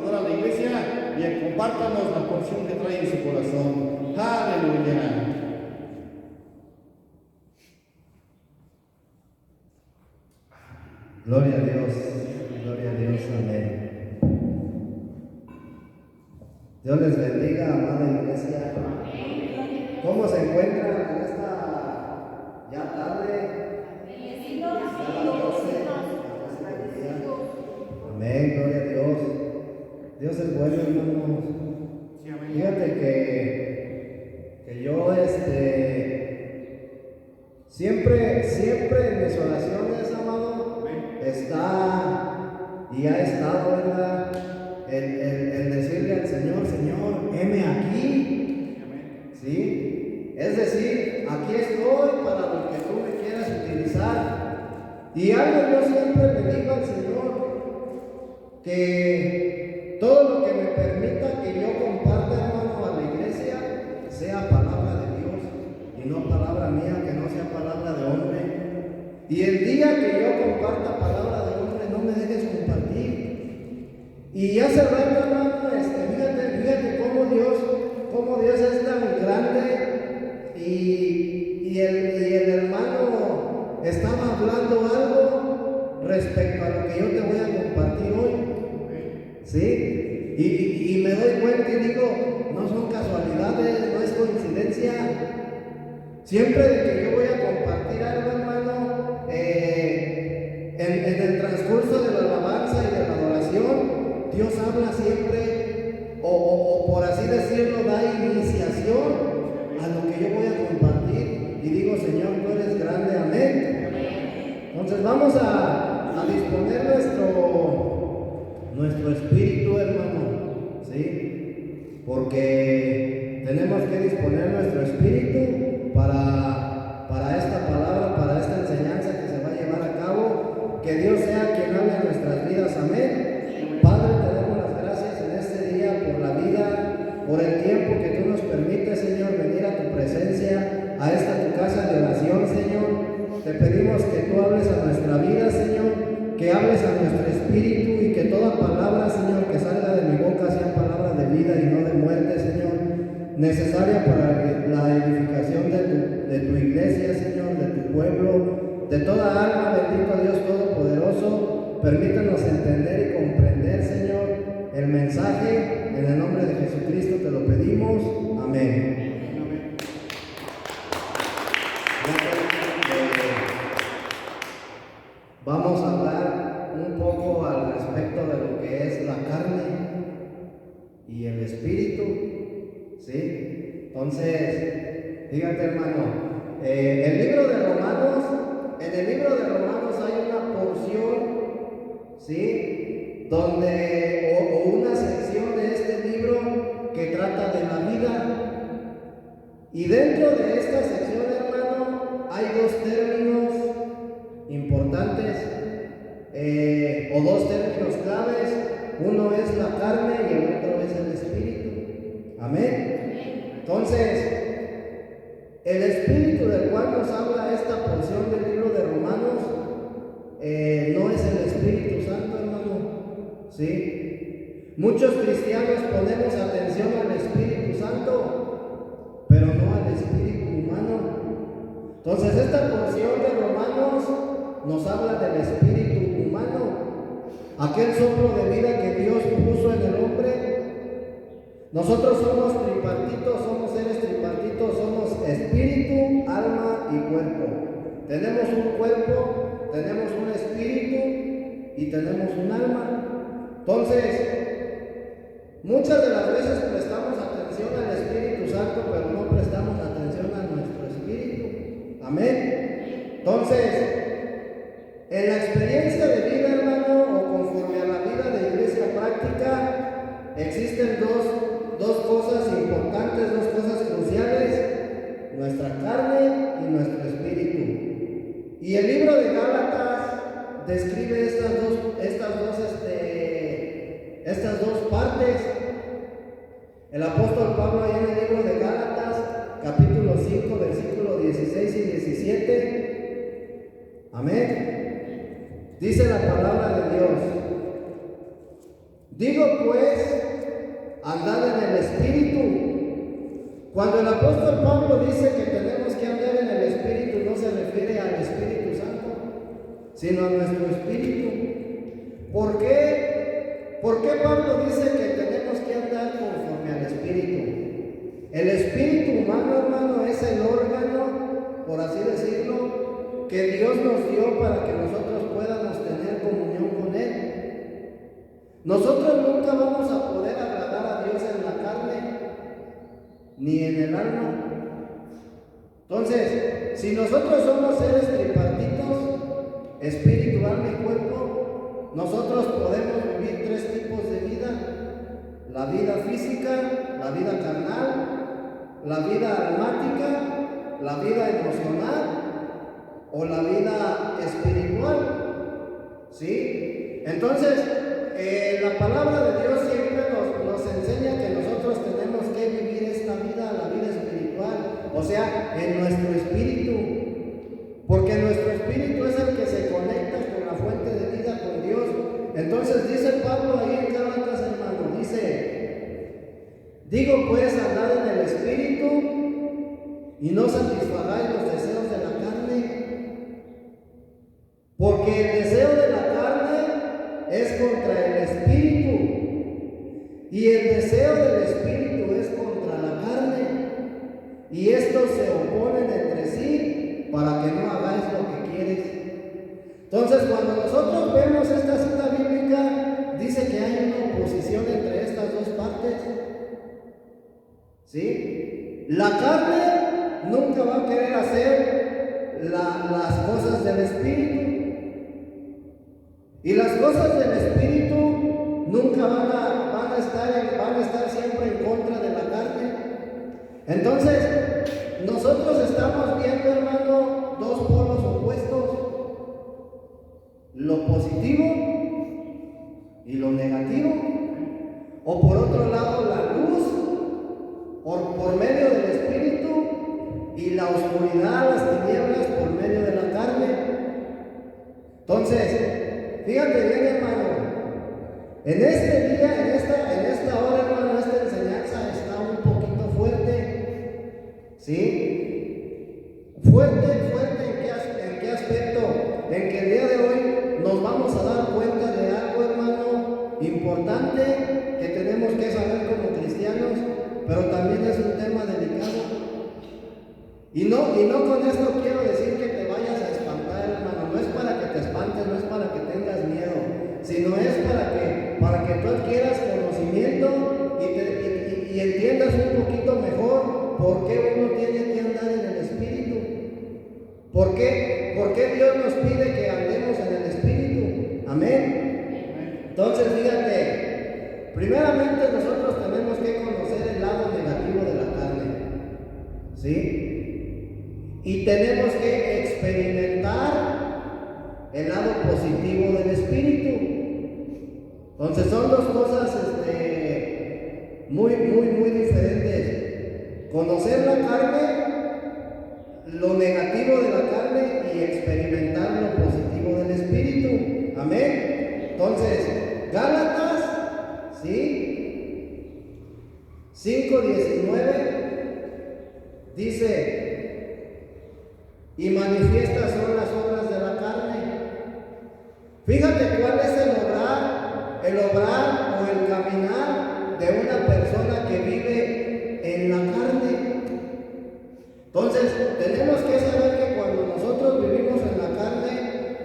A la iglesia y compártanos la porción que trae en su corazón. Aleluya. Gloria a Dios, amén. Dios les bendiga, amada iglesia. ¿Cómo se encuentran en esta ya tarde? Ya las 12 del día. Amén, gloria a Dios. Dios es bueno, hermanos. Fíjate que yo siempre en mis oraciones, amado, está y ha estado, ¿verdad? El decirle al Señor, Señor, heme aquí. ¿Sí? Es decir, aquí estoy para lo que tú me quieras utilizar. Y algo yo siempre le digo al Señor, que todo lo que me permita que yo comparta, hermano, a la iglesia, sea palabra de Dios y no palabra mía, que no sea palabra de hombre. Y el día que yo comparta palabra de hombre, no me dejes compartir. Y hace rato, hermano, fíjate cómo Dios es tan grande y el hermano estaba hablando algo respecto a lo que yo te voy a compartir hoy. ¿Sí? Y me doy cuenta y digo, no son casualidades, no es coincidencia. Siempre de que yo voy a compartir algo, hermano, en el transcurso de la alabanza y de la adoración, Dios habla siempre, o por así decirlo, da iniciación a lo que yo voy a compartir. Y digo, Señor, tú eres grande, amén. Entonces vamos a disponer nuestro espíritu, hermano, ¿sí? Porque tenemos que disponer nuestro espíritu para esta palabra, para esta enseñanza que se va a llevar a cabo. Que Dios sea quien hable en nuestras vidas, amén. Padre, te damos las gracias en este día por la vida, por el tiempo que tú nos permites, Señor, venir a tu presencia, a esta tu casa de oración, Señor. Te pedimos que tú hables a nuestra vida, Señor, que hables a nuestro espíritu y que toda palabra, Señor, que salga de mi boca sea palabra de vida y no de muerte, Señor, necesaria para la edificación de tu iglesia, Señor, de tu pueblo, de toda alma, bendito Dios Todopoderoso. Permítanos entender y comprender, Señor, el mensaje. En el nombre de Jesucristo te lo pedimos. Amén. Vamos a hablar un poco al respecto de lo que es la carne y el espíritu, ¿sí? Entonces, fíjate, hermano, en el libro de Romanos hay una porción, ¿sí? Donde, o una sección de este libro que trata de la vida. Y dentro de esta sección, hermano, hay dos términos importantes, o dos términos claves. Uno es la carne y el otro es el espíritu. Amén. Entonces, el espíritu del cual nos habla esta porción del libro de Romanos no es el Espíritu Santo, hermano. ¿Sí? Muchos cristianos ponemos atención al Espíritu Santo, pero no al espíritu humano. Entonces, esta porción de Romanos nos habla del espíritu humano, aquel soplo de vida que Dios puso en el hombre. Nosotros somos tripartitos, somos seres tripartitos, somos espíritu, alma y cuerpo. Tenemos un cuerpo, tenemos un espíritu y tenemos un alma. Entonces, muchas de las veces prestamos atención al Espíritu Santo, pero no prestamos atención a nuestro espíritu. Amén. Entonces, en la experiencia de vida, hermano, o conforme a la vida de iglesia práctica, existen dos cosas importantes, dos cosas cruciales: nuestra carne y nuestro espíritu. Y el libro de Gálatas describe estas dos partes. El apóstol Pablo, allá en el libro de Gálatas, capítulo 5, versículo 16 y 17, amén, dice la palabra de Dios: Digo pues, andad en el Espíritu. Cuando el apóstol Pablo dice que tenemos que andar en el Espíritu, no se refiere al Espíritu Santo, sino a nuestro espíritu. ¿Por qué? ¿Por qué Pablo dice que tenemos que andar conforme al Espíritu? El espíritu humano, hermano, es el órgano, por así decirlo, que Dios nos dio para que nosotros podamos tener comunión con Él. Nosotros nunca vamos a poder agradar a Dios en la carne, ni en el alma. Entonces, si nosotros somos seres tripartitos, espíritu, alma y cuerpo, nosotros podemos vivir tres tipos de vida: la vida física, la vida carnal, la vida almática, la vida emocional o la vida espiritual. ¿Sí? Entonces, la palabra de Dios siempre nos enseña que nosotros tenemos que vivir esta vida, la vida espiritual, o sea, en nuestro espíritu, porque nuestro espíritu es el que se conecta con la fuente de vida, con Dios. Entonces dice Pablo ahí en Gálatas, hermano, dice: digo pues, andad en el espíritu y no satisfagáis los deseos de la carne, porque el deseo de la carne es contra el espíritu y el deseo del espíritu es contra la carne, y estos se oponen entre sí para que no hagáis lo que quieres. Entonces, cuando nosotros vemos esta cita bíblica, dice que hay una oposición entre estas dos partes. ¿Sí? La carne nunca va a querer hacer las cosas del espíritu, y las cosas del espíritu nunca van a estar siempre en contra de la carne. Entonces, nosotros estamos viendo, hermano, dos polos opuestos: lo positivo y lo negativo, o por otro lado la luz por medio del espíritu y la oscuridad, las tinieblas por medio de la carne. Entonces, fíjate bien, hermano, en este día, en esta hora, hermano, esta enseñanza está un poquito fuerte. ¿Sí? Fuerte, ¿en qué aspecto? En que el día de hoy nos vamos a dar cuenta de algo, hermano, importante que tenemos que saber como cristianos, pero también es un tema delicado. Y no con esto quiero decir que te vayas a espantar, hermano. No es para que te espantes, no es para que tengas miedo, sino es para que tú adquieras conocimiento y entiendas un poquito mejor por qué uno tiene que andar en el espíritu. ¿Por qué Dios nos pide que andemos en el espíritu? Amén. Entonces, fíjate, primeramente nosotros tenemos que conocer el lado negativo de la carne. ¿Sí? Y tenemos que experimentar el lado positivo del espíritu. Entonces son dos cosas muy diferentes: conocer la carne, lo negativo de la carne, y experimentar lo positivo del espíritu. Amén. Entonces, Gálatas, ¿sí? 5:19 dice: y manifiestas son las obras de la carne. Fíjate cuál es el obrar o el caminar de una persona que vive en la carne. Entonces, tenemos que saber que cuando nosotros vivimos en la carne,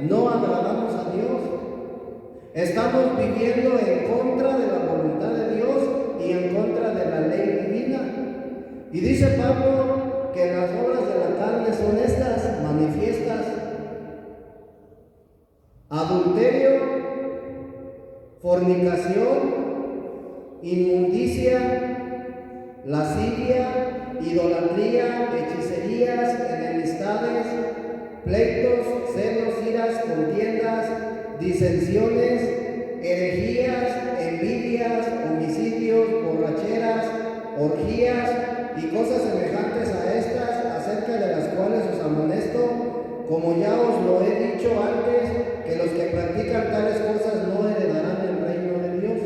no agradamos a Dios. Estamos viviendo en contra de la voluntad de Dios y en contra de la ley divina. Y dice Pablo que las obras de la carne son estas manifiestas: adulterio, fornicación, inmundicia, lascivia, idolatría, hechicerías, enemistades, pleitos, celos, iras, contiendas, disensiones, herejías, envidias, homicidios, borracheras, orgías y cosas semejantes a estas, acerca de las cuales os amonesto, como ya os lo he dicho antes, que los que practican tales cosas no heredarán el reino de Dios.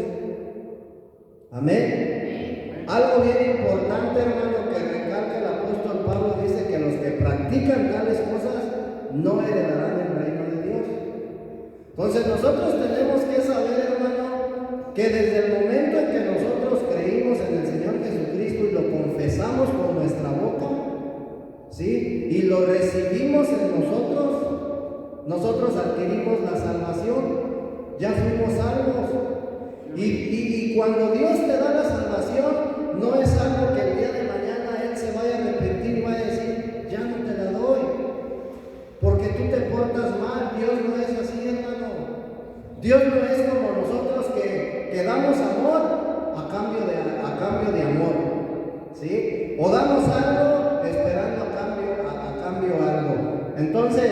Entonces nosotros tenemos que saber, hermano, que desde el momento en que nosotros creímos en el Señor Jesucristo y lo confesamos con nuestra boca, ¿sí? Y lo recibimos en nosotros adquirimos la salvación, ya fuimos salvos. Y cuando Dios te da la salvación, no es algo que el día de mañana Él se vaya a arrepentir y vaya a decir, ya no te la doy, porque tú te portas mal. Dios no es así, hermano. Dios no es como nosotros que damos amor a cambio de amor, ¿sí? O damos algo esperando a cambio algo. Entonces,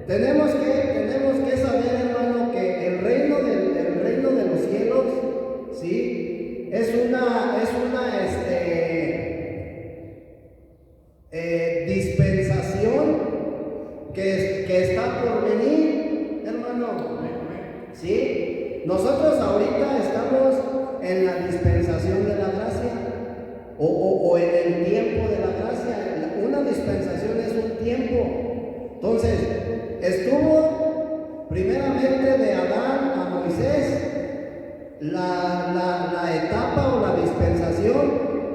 tenemos que saber, hermano, que el reino de los cielos, ¿sí? Es una dispensación que está por venir, hermano, ¿sí? Nosotros ahorita estamos en la dispensación de la gracia o en el tiempo de la gracia. Una dispensación es un tiempo. Entonces, estuvo primeramente de Adán a Moisés la etapa o la dispensación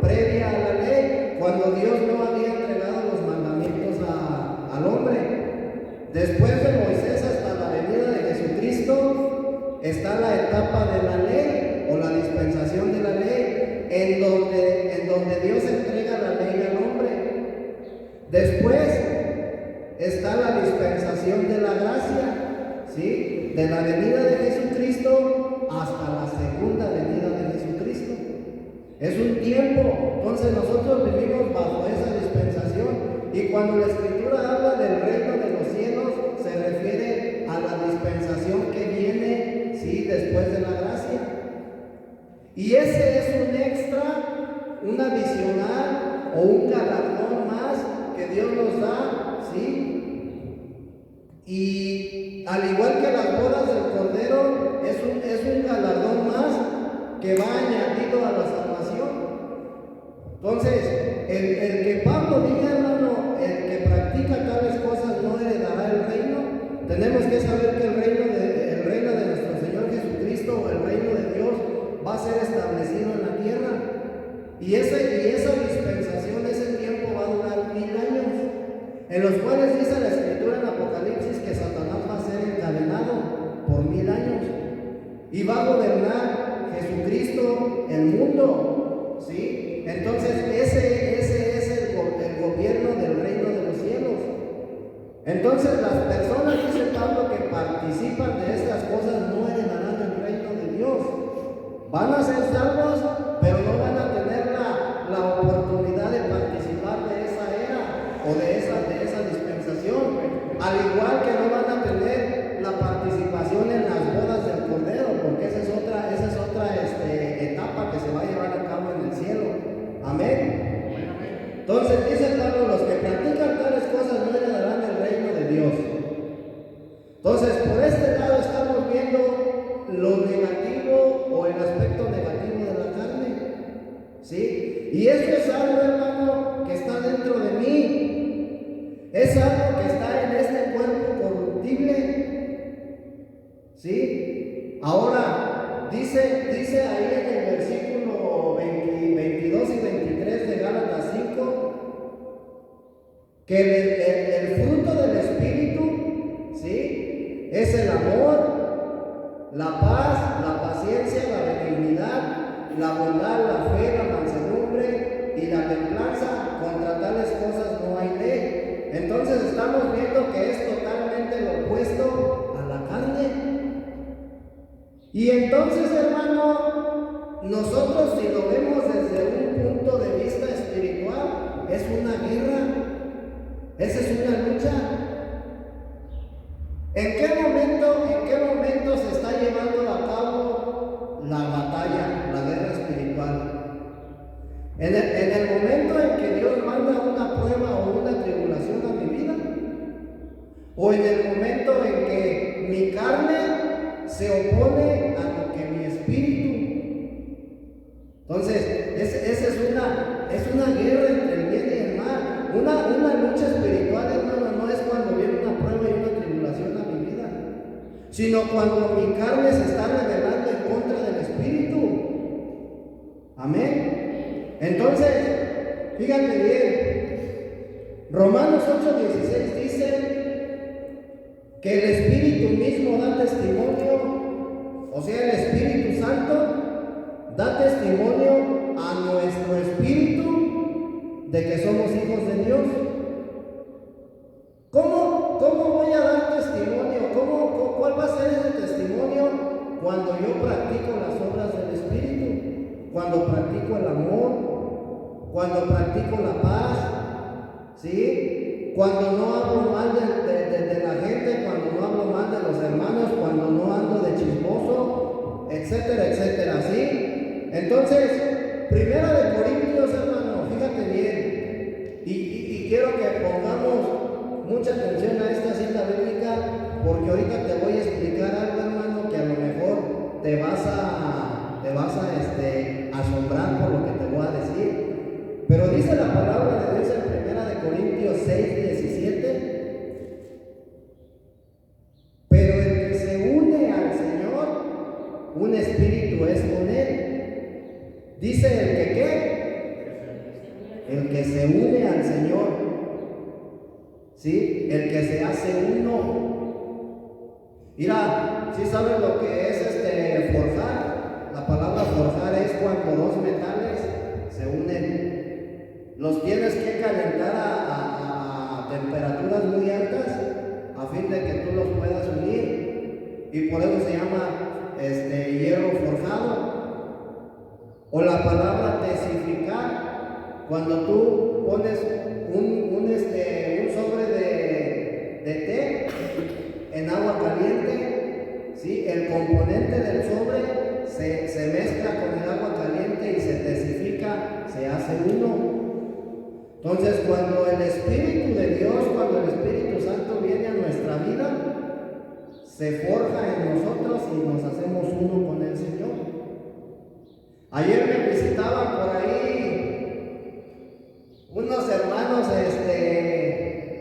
previa a la ley, cuando Dios no había entregado los mandamientos al hombre. Después de Moisés hasta la venida de Jesucristo está la etapa de la ley o la dispensación de la ley, en donde Dios entrega la ley al hombre. Después está la dispensación de la gracia, ¿sí? De la venida de Jesucristo hasta la segunda venida de Jesucristo. Es un tiempo. Entonces nosotros vivimos bajo esa dispensación. Y cuando la Escritura habla del reino de los cielos, se refiere a la dispensación que viene, ¿sí? Después de la gracia. Y ese es un extra, un adicional o un galardón más que Dios nos da, ¿sí? Y al igual que las bodas del Cordero, es un galardón más que va añadido a la salvación. Entonces, el que Pablo diga, hermano, el que practica tales cosas no heredará el reino. Tenemos que saber que el reino de nuestro Señor Jesucristo, el reino de Dios, va a ser establecido en la tierra. Y esa dispensación, ese tiempo va a durar 1000 años, en los cuales dice la Escritura en Apocalipsis que Satanás va a ser encadenado por 1000 años y va a gobernar Jesucristo el mundo, ¿sí? Entonces ese es el gobierno del reino de los cielos. Entonces las personas, dice Pablo, que participan de estas cosas no heredarán el reino de Dios. Van a ser salvos, pero no van a tener la oportunidad de participar de esa era o de esa dispensación. Al igual que no van a tener la participación en las bodas del Cordero, porque esa es otra etapa que se va a llevar a cabo en el cielo. Amén. Entonces dice Pablo, los que practican tales cosas no heredarán el reino de Dios. Entonces, por este lado estamos viendo lo negativo o el aspecto negativo de la carne, ¿sí? Y esto es algo, hermano, que está dentro de mí. Es algo que está en este cuerpo corruptible, ¿sí? Ahora, dice ahí en el versículo 22 y 23 de Gálatas 5, que el fruto del Espíritu, ¿sí? Es el amor, la paz, la paciencia, la benignidad, la bondad, la fe, la mansedumbre y la templanza. Contra tales cosas no hay ley. Entonces estamos viendo que es totalmente lo opuesto a la carne. Y entonces, hermano, nosotros si lo vemos desde un punto de vista espiritual, es una guerra, esa es una lucha. ¿En qué momento se está llevando a cabo la batalla, la guerra espiritual? En el momento en que Dios manda una prueba o una tribulación a mi vida, o en el momento en que mi carne se opone a lo que mi espíritu. Entonces, esa es una guerra entre el bien y el mal. Una lucha espiritual, hermano, no es cuando viene una prueba y una tribulación a mi vida, sino cuando mi carne se está rebelando en contra del Espíritu. Amén. Entonces, fíjate bien, Romanos 8:16 dice que el Espíritu mismo da testimonio, o sea, el Espíritu Santo da testimonio a nuestro espíritu de que somos hijos de Dios. ¿Cómo voy a dar testimonio? ¿Cuál va a ser ese testimonio? Cuando yo practico las obras del Espíritu, cuando practico el amor, cuando practico la paz, ¿sí? Cuando no hablo mal de la gente, cuando no hablo mal de los hermanos, cuando no ando de chismoso, etcétera, etcétera, ¿sí? Entonces, Primera de Corintios, hermano, fíjate bien, y quiero que pongamos mucha atención a esta cita bíblica, porque ahorita te voy a explicar algo, hermano, que a lo mejor te vas a asombrar por lo que te voy a decir. Pero dice la palabra de Dios en Primera de Corintios 6:17, pero el que se une al Señor, un espíritu es con él. Dice el que ¿qué? El que se une al Señor, ¿sí? El que se hace uno. Mira, ¿sí sabes lo que es forjar? La palabra forjar es cuando dos metales se unen. Los tienes que calentar a temperaturas muy altas a fin de que tú los puedas unir. Y por eso se llama hierro forjado. O la palabra tesificar, cuando tú pones un sobre de té en agua caliente, ¿sí? El componente del sobre se mezcla con el agua caliente y se tesifica, se hace uno. Entonces, cuando el Espíritu de Dios, cuando el Espíritu Santo viene a nuestra vida, se forja en nosotros y nos hacemos uno con el Señor. Ayer me visitaban por ahí unos hermanos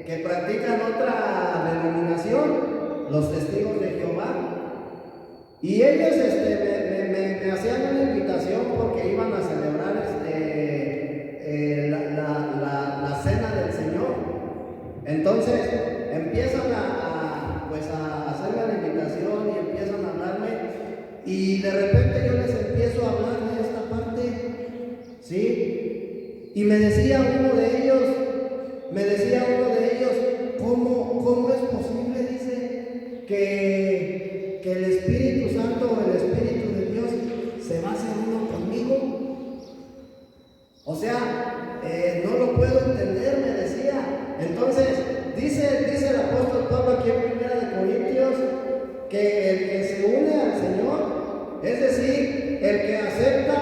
que practican otra denominación, los Testigos de Jehová, y ellos me hacían una invitación porque iban a celebrar la cena del Señor. Entonces empiezan a hacerme la invitación y empiezan a hablarme, y de repente yo les empiezo a hablar de esta parte, ¿sí? Y me decía uno de ellos, ¿cómo es posible, dice, que el Espíritu Santo o el Espíritu de Dios se va a hacer uno conmigo? O sea, no lo puedo entender, me decía. Entonces, dice el apóstol Pablo aquí en Primera de Corintios, que el que se une al Señor, es decir, el que acepta,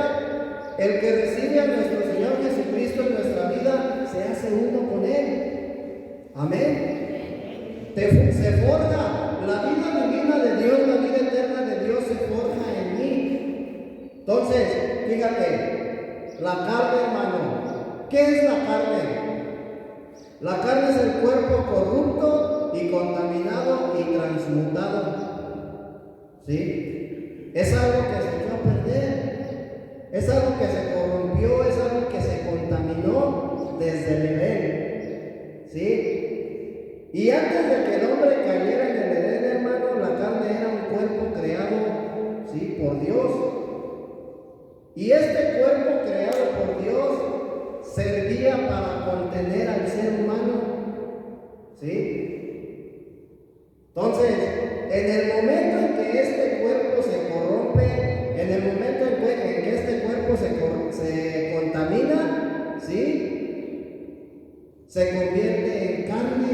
el que recibe a nuestro Señor Jesucristo en nuestra vida, se hace uno con Él. Amén. Se forja la vida divina de Dios, la vida eterna de Dios se forja en mí. Entonces, fíjate, la carne, hermano, ¿qué es la carne? La carne es el cuerpo corrupto y contaminado y transmutado. ¿Sí? Es algo que se echó a perder, es algo que se corrompió, es algo que se contaminó desde el Edén. ¿Sí? Y antes de que el hombre cayera en el Edén, hermano, la carne era un cuerpo creado, ¿sí?, por Dios. Y este cuerpo creado por Dios servía para contener al ser humano. ¿Sí? Entonces, en el momento en que este cuerpo se corrompe, en el momento en que este cuerpo se contamina, ¿sí?, se convierte en carne.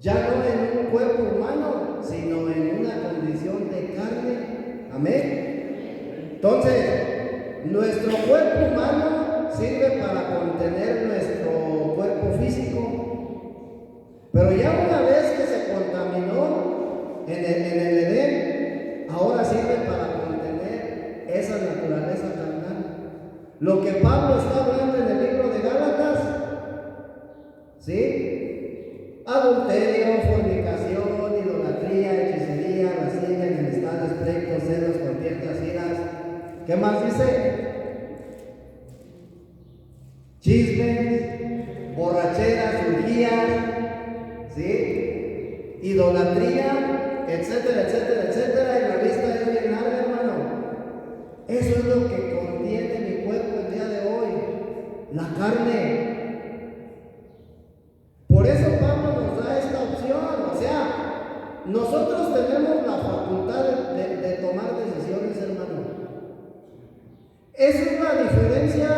Ya no en un cuerpo humano, sino en una condición de carne. Amén. Entonces, nuestro cuerpo humano sirve para contener nuestro cuerpo físico. Pero ya una vez que se contaminó en el Edén, ahora sirve para contener esa naturaleza carnal. Lo que Pablo está hablando en el libro de Gálatas, ¿sí? Adulterio, fornicación, idolatría, hechicería, ¿Qué más dice? Chismes, borracheras, orgías, ¿sí? Idolatría, etcétera, etcétera, etcétera. Y la lista es bien larga, hermano. Eso es lo que contiene mi cuerpo el día de hoy, la carne. Por eso Pablo nos da esta opción. O sea, nosotros tenemos la facultad de tomar decisiones, hermano. Esa es la diferencia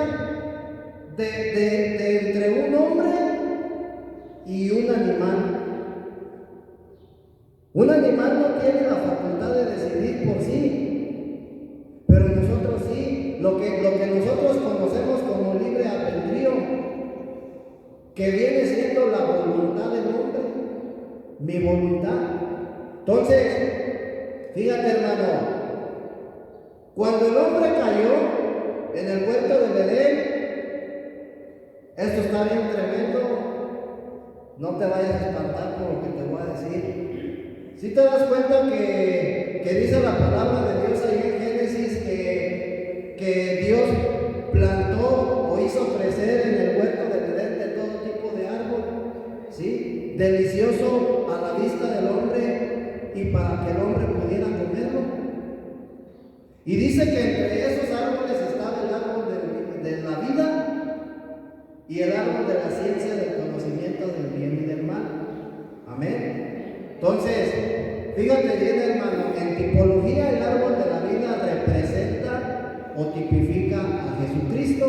de entre un hombre y un animal. Un animal no tiene la facultad de decidir por sí, pero nosotros sí. Lo que nosotros conocemos como libre albedrío, que viene siendo la voluntad del hombre, mi voluntad. Entonces, fíjate, hermano, cuando el hombre cayó en el huerto de Edén, esto está bien tremendo, no te vayas a espantar por lo que te voy a decir. Si te das cuenta que dice la palabra de Dios ahí en Génesis que Dios plantó o hizo crecer en el huerto de Edén de todo tipo de árbol, ¿sí? Delicioso a la vista del hombre y para que el hombre pudiera comerlo. Y dice que entre esos árboles estaba el árbol de la vida y el árbol de la ciencia del conocimiento del bien y del mal. Amén. Entonces, fíjate bien, hermano, en tipología el árbol de la vida representa o tipifica a Jesucristo.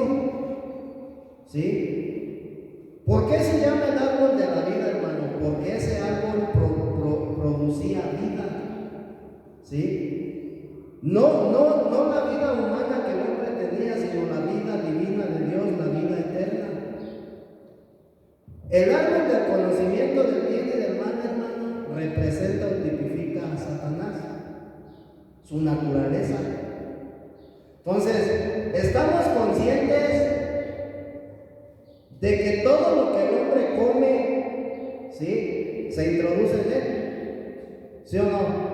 ¿Sí? ¿Por qué se llama el árbol de la vida, hermano? Porque ese árbol producía vida. ¿Sí? No la vida humana que el hombre tenía, sino la vida divina de Dios, la vida eterna. El árbol del conocimiento del bien y del mal, hermano, representa o tipifica a Satanás, su naturaleza. Entonces, estamos conscientes de que todo lo que el hombre come, ¿sí?, se introduce en él. ¿Sí o no?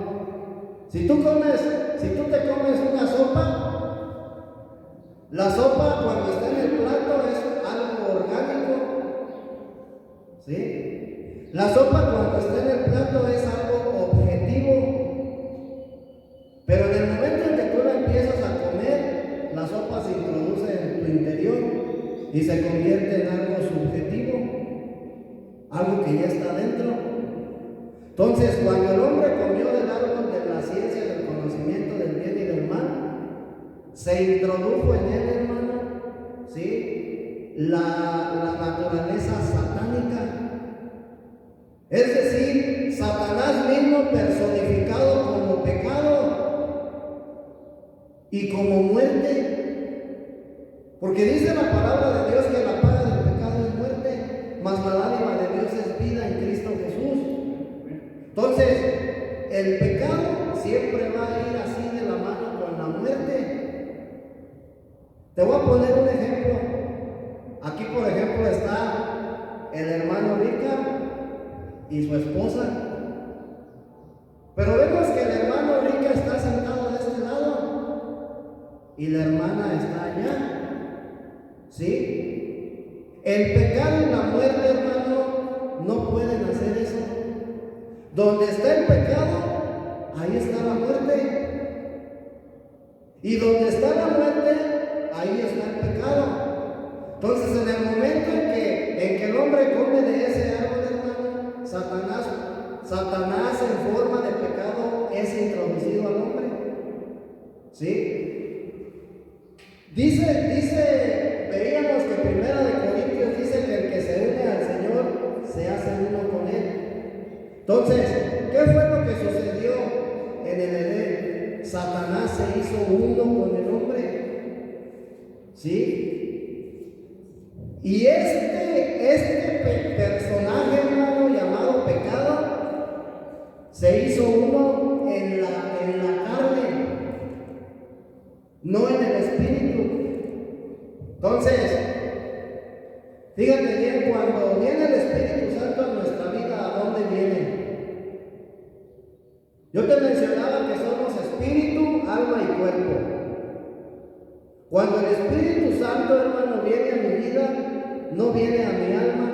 Si tú te comes una sopa, la sopa cuando está en el plato es algo orgánico. ¿Sí? La sopa cuando está en el plato es algo objetivo. Pero en el momento en que tú la empiezas a comer, la sopa se introduce en tu interior y se convierte en algo subjetivo, algo que ya está dentro. Entonces, cuando el hombre comió del árbol de la ciencia del conocimiento del bien y del mal, se introdujo en él, hermano, ¿sí?, la naturaleza satánica. Es decir, Satanás mismo personificado como pecado y como muerte. Porque dice la palabra de Dios que la paga del pecado es muerte, mas la dádiva de Dios es vida en Cristo Jesús. Entonces, el pecado siempre va a ir así de la mano con la muerte. Te voy a poner un ejemplo. Aquí, por ejemplo, está el hermano Rica y su esposa. Pero vemos que el hermano Rica está sentado de este lado y la hermana está allá. ¿Sí? El pecado y la muerte, hermano, no pueden hacer eso. Donde está el pecado, ahí está la muerte. Y donde está la muerte, ahí está el pecado. Entonces, en el momento en que el hombre come de ese árbol, hermano, Satanás en forma de pecado es introducido al hombre. ¿Sí? Veíamos que Primera de Corintios dice que el que se une al Señor se hace uno con Él. Entonces, ¿qué fue lo que sucedió en el Edén? Satanás se hizo uno con el hombre. ¿Sí? Y este personaje, hermano, llamado pecado, se hizo uno en la carne, no en el espíritu. Entonces, fíjate bien, cuando viene el Espíritu Santo a nuestra vida, ¿a dónde viene? Yo te mencionaba que somos espíritu, alma y cuerpo. Cuando el Espíritu Santo, hermano, viene a mi vida, no viene a mi alma,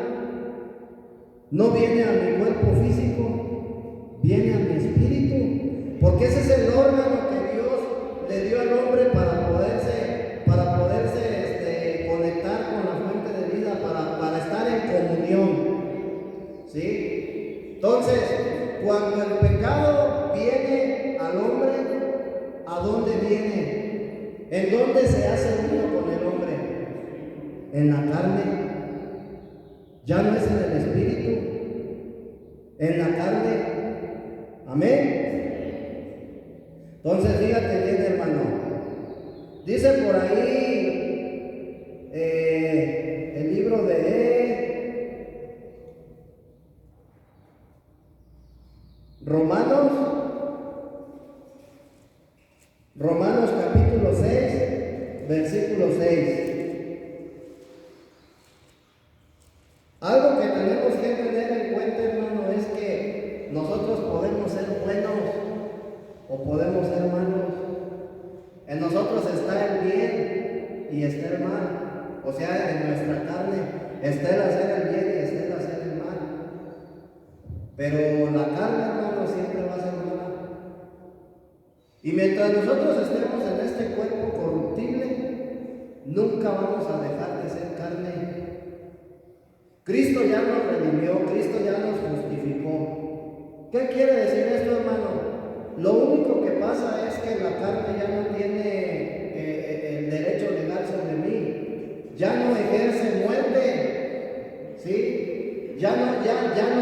no viene a mi cuerpo físico, viene a mi espíritu, porque ese es el órgano que Dios le dio al hombre para poderse conectar con la fuente de vida, para estar en comunión. ¿Sí? Entonces, cuando el pecado viene al hombre, ¿a dónde viene? ¿En dónde se hace uno con el hombre? En la carne. Ya no es en el espíritu, en la carne. Amén. Entonces, fíjate bien, hermano. Dice por ahí el libro de Romanos capítulo 6, versículo 6. Algo que tenemos que tener en cuenta, hermano, es que nosotros podemos ser buenos o podemos ser malos. En nosotros está el bien y está el mal. O sea, en nuestra carne está el hacer el bien y está el hacer el mal. Pero la carne, hermano, siempre va a ser mala. Y mientras nosotros estemos en este cuerpo corruptible, nunca vamos a dejar de ser carne. Cristo ya nos redimió, Cristo ya nos justificó. ¿Qué quiere decir esto, hermano? Lo único que pasa es que la carne ya no tiene el derecho legal sobre mí, ya no ejerce muerte, ¿sí? Ya no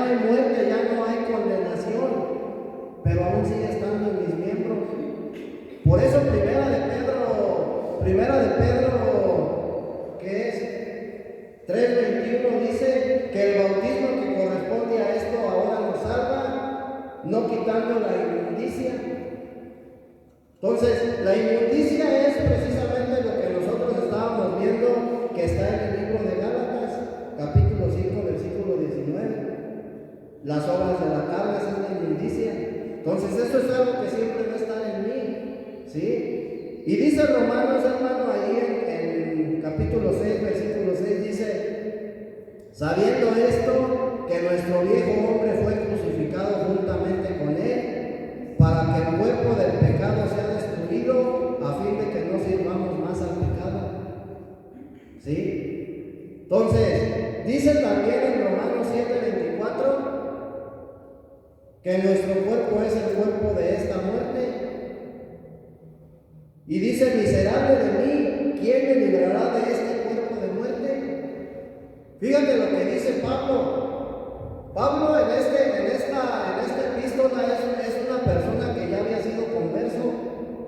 hay muerte, ya no hay condenación, pero aún sigue estando en mis miembros. Por eso Primera de Pedro, ¿qué es? 3:21 dice que el bautismo que corresponde a esto ahora nos salva, no quitando la inmundicia. Entonces, la inmundicia es precisamente lo que nosotros estábamos viendo que está en el libro de Gálatas, capítulo 5, versículo 19. Las obras de la carne son la inmundicia. Entonces, eso es algo que siempre va a estar en mí, ¿sí? Y dice Romanos, hermano, ahí en capítulo 6, versículo 6, dice: sabiendo esto, que nuestro viejo hombre fue crucificado juntamente con él, para que el cuerpo del pecado sea destruido, a fin de que no sirvamos más al pecado. ¿Sí? Entonces, dice también en Romanos 7:24 que nuestro cuerpo es el cuerpo de esta muerte. Y dice: miserable de mí, ¿quién me librará de este cuerpo de muerte? Fíjate lo que dice Pablo. Pablo en esta epístola es una persona que ya había sido converso,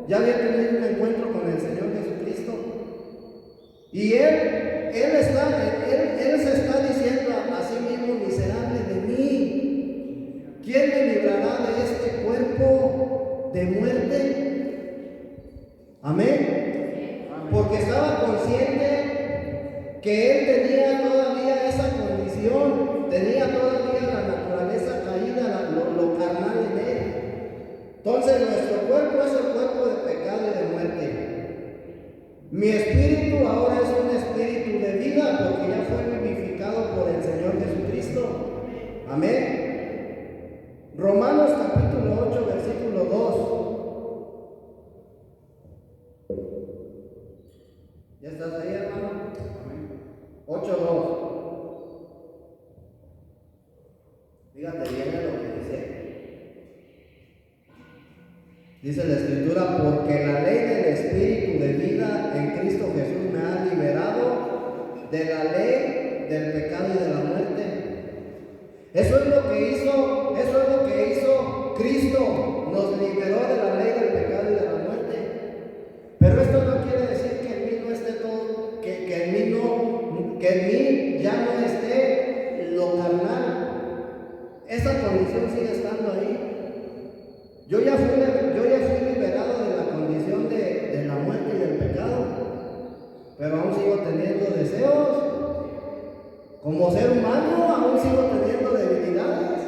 ya había tenido un encuentro con el Señor Jesucristo. Y él se está diciendo a sí mismo: miserable de mí, ¿quién me librará de este cuerpo de muerte? Amén. Porque estaba consciente que él tenía todavía esa condición, tenía todavía la naturaleza caída, lo carnal en él. Entonces nuestro cuerpo es el cuerpo de pecado y de muerte. Mi espíritu ahora es un espíritu de vida, porque ya fue vivificado por el Señor Jesucristo. Amén. Romanos capítulo 8, versículo 2. ¿Ya estás ahí, hermano? 8:2. Fíjate bien lo que dice. Dice la Escritura: porque la ley del Espíritu de vida en Cristo Jesús me ha liberado de la ley del pecado y de la muerte. Eso es lo que hizo Cristo, nos liberó de la ley del pecado y de la muerte. Pero esto no quiere decir que en mí no esté todo, que en mí ya no esté lo carnal. Esa condición sigue estando ahí. Yo ya fui liberado de la condición de la muerte y del pecado, pero aún sigo teniendo deseos. Como ser humano, aún sigo teniendo debilidades.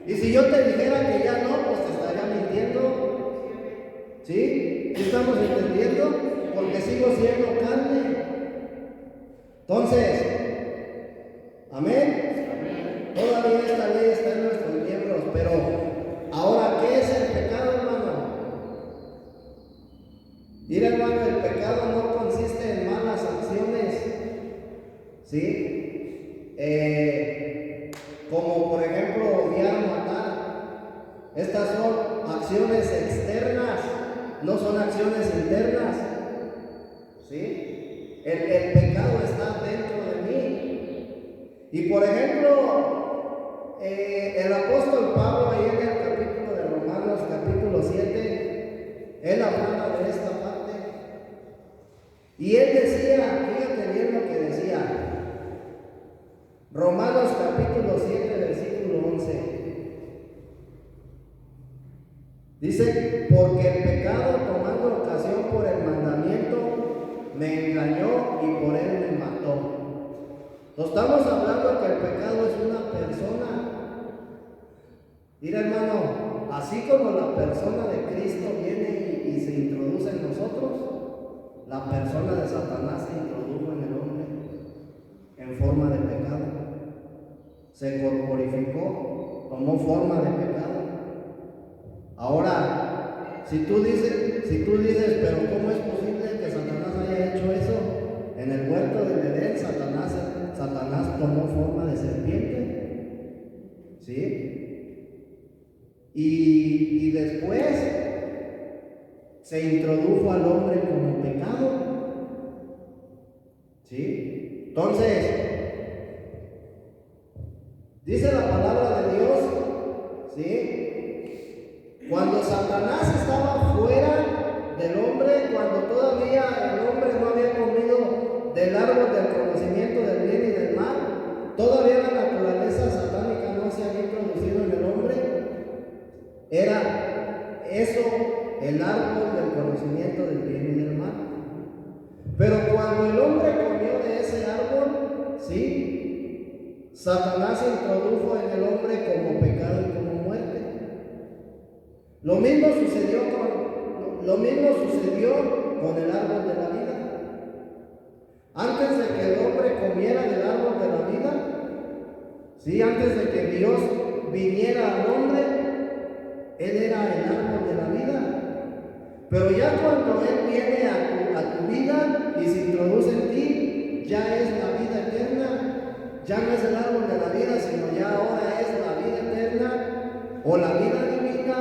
Y si yo te dijera que ya no, pues te estaría mintiendo. ¿Sí? ¿Sí estamos entendiendo? porque sigo siendo carne. Entonces, amén. Todavía esta ley está en nuestros miembros, pero ahora, ¿qué es el pecado, hermano? Mira, hermano, el pecado no consiste en malas acciones, ¿sí? Como por ejemplo odiar o matar. Estas son acciones externas, no son acciones internas, ¿sí? El pecado está dentro de mí. Y por ejemplo, el apóstol Pablo, ahí en el capítulo de Romanos, capítulo 7, él hablaba de esta parte. Y él decía, fíjate bien lo que decía, Romanos capítulo 7, versículo 11. Dice, porque el pecado, tomando ocasión por el mandamiento, me engañó y por él me mató. Estamos hablando que el pecado es una persona. Mira, hermano, así como la persona de Cristo viene y se introduce en nosotros, la persona de Satanás se introdujo en el hombre en forma de pecado. Se corporificó, tomó forma de pecado. Ahora, si tú dices, pero ¿cómo es posible que Satanás haya hecho eso? En el huerto del Edén, Satanás tomó forma de serpiente, ¿sí? Y después se introdujo al hombre como pecado, ¿sí? Entonces, dice la palabra de Dios, ¿sí? Cuando Satanás estaba fuera del hombre, cuando todavía el hombre no había comido del árbol del conocimiento del bien y del mal, todavía la naturaleza satánica no se había introducido en el hombre, era eso el árbol del conocimiento del bien y del mal. Pero cuando el hombre comió de ese árbol, ¿sí? Satanás se introdujo en el hombre como pecado y como muerte. Lo mismo sucedió con el árbol de la vida. Antes de que el hombre comiera del árbol de la vida, ¿sí? Antes de que Dios viniera al hombre, Él era el árbol de la vida. Pero ya cuando Él viene a tu vida y se introduce en ti, ya es la vida eterna. Ya no es el árbol de la vida, sino ya ahora es la vida eterna o la vida divina,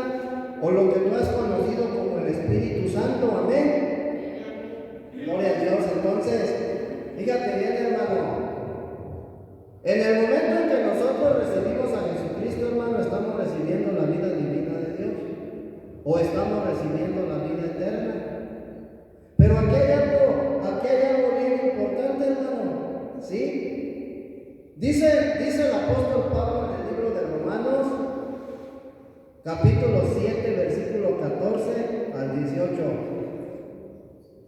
o lo que tú has conocido como el Espíritu Santo, amén. Gloria a Dios. Entonces, fíjate bien, hermano, en el momento en que nosotros recibimos a Jesucristo, hermano, estamos recibiendo la vida divina de Dios, o estamos recibiendo la vida eterna. Pero aquí hay algo bien importante, hermano, ¿sí? Dice el apóstol Pablo en el libro de Romanos, capítulo 7, versículo 14 al 18.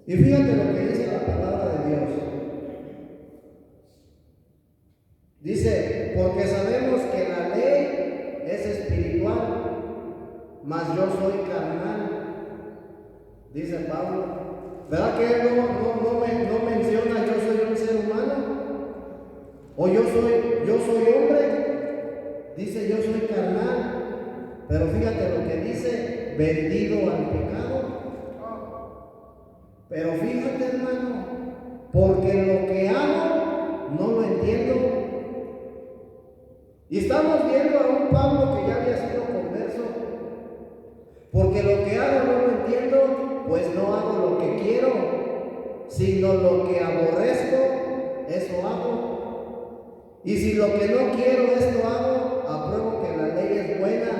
Y fíjate lo que dice la palabra de Dios. Dice, porque sabemos que la ley es espiritual, mas yo soy carnal. Dice Pablo. ¿Verdad que él no menciona yo soy un ser humano? O yo soy hombre. Dice yo soy carnal. Pero fíjate lo que dice, vendido al pecado. Pero fíjate, hermano, porque lo que hago no lo entiendo. Y estamos viendo a un Pablo que ya había sido converso. Porque lo que hago no lo entiendo, pues no hago lo que quiero, sino lo que aborrezco, eso hago. Y si lo que no quiero, esto hago, apruebo que la ley es buena.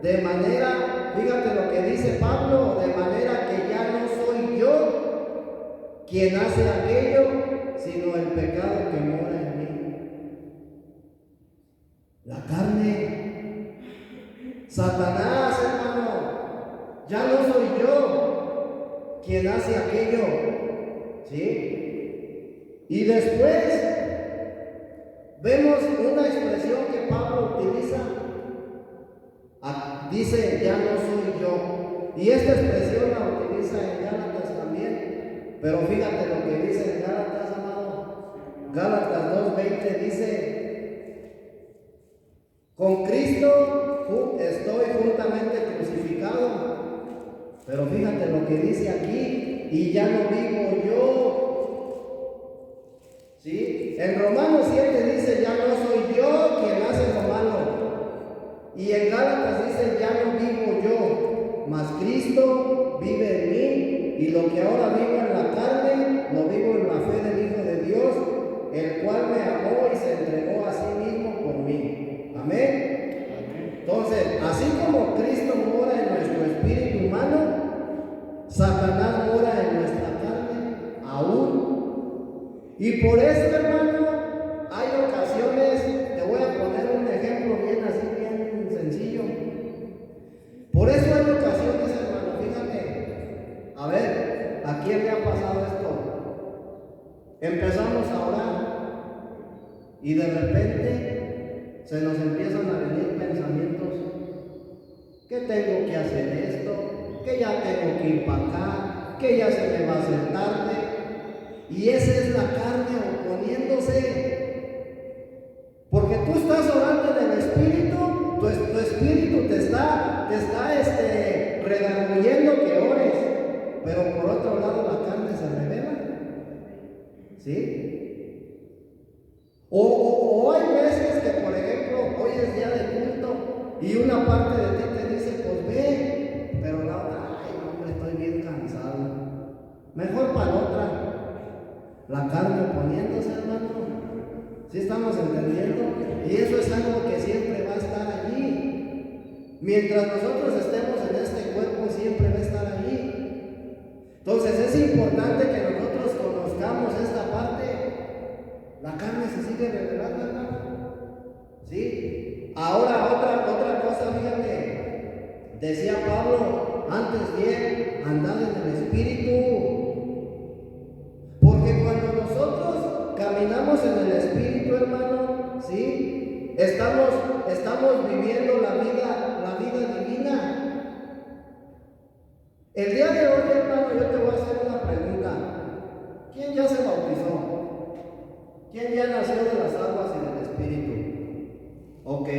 De manera, fíjate lo que dice Pablo, de manera que ya no soy yo quien hace aquello, sino el pecado que mora en mí. La carne, Satanás, hermano, ya no soy yo quien hace aquello, ¿sí? Y después vemos una expresión que Pablo utiliza. Dice, ya no soy yo. Y esta expresión la utiliza en Gálatas también. Pero fíjate lo que dice en Gálatas, amado. Gálatas 2:20 dice: con Cristo estoy juntamente crucificado. Pero fíjate lo que dice aquí: y ya no vivo yo. ¿Sí? En Romanos 7 dice: ya no soy yo quien hace lo malo. Y en Gálatas dice: ya no vivo yo, mas Cristo vive en mí. Y lo que ahora vivo en la carne, lo vivo en la fe del Hijo de Dios, el cual me amó y se entregó a sí mismo por mí. Amén. Entonces, así como Cristo mora en nuestro espíritu humano, Satanás mora en nuestra carne aún. Y por eso, hermano, hay ocasiones, te voy a poner un ejemplo bien así, bien sencillo. Por eso hay ocasiones, hermano, fíjate. A ver, ¿a quién le ha pasado esto? Empezamos a orar y de repente se nos empiezan a venir pensamientos: que tengo que hacer esto, que ya tengo que ir para acá, que ya se me va a hacer tarde. Y esa es la carne oponiéndose. Porque tú estás orando en el espíritu, tu espíritu te está redarguyendo que ores. Pero por otro lado la carne se revela. ¿Sí? O hay veces que, por ejemplo, hoy es día de culto y una parte de ti te dice: pues ve, pero la otra: ay, hombre, estoy bien cansado, mejor para la otra. La carne oponiéndose, hermano. ¿Sí estamos entendiendo? Y eso es algo que siempre va a estar allí. Mientras nosotros estemos en este cuerpo, siempre va a estar allí. Entonces es importante que nosotros conozcamos esta parte. La carne se sigue revelando, hermano. ¿Sí? Ahora otra cosa, fíjate. Decía Pablo: antes bien, andad en el espíritu. Porque cuando nosotros caminamos en el espíritu, hermano, ¿sí? Estamos viviendo la vida divina. El día de hoy, hermano, yo te voy a hacer una pregunta. ¿Quién ya se bautizó? ¿Quién ya nació de las aguas y del espíritu? Ok.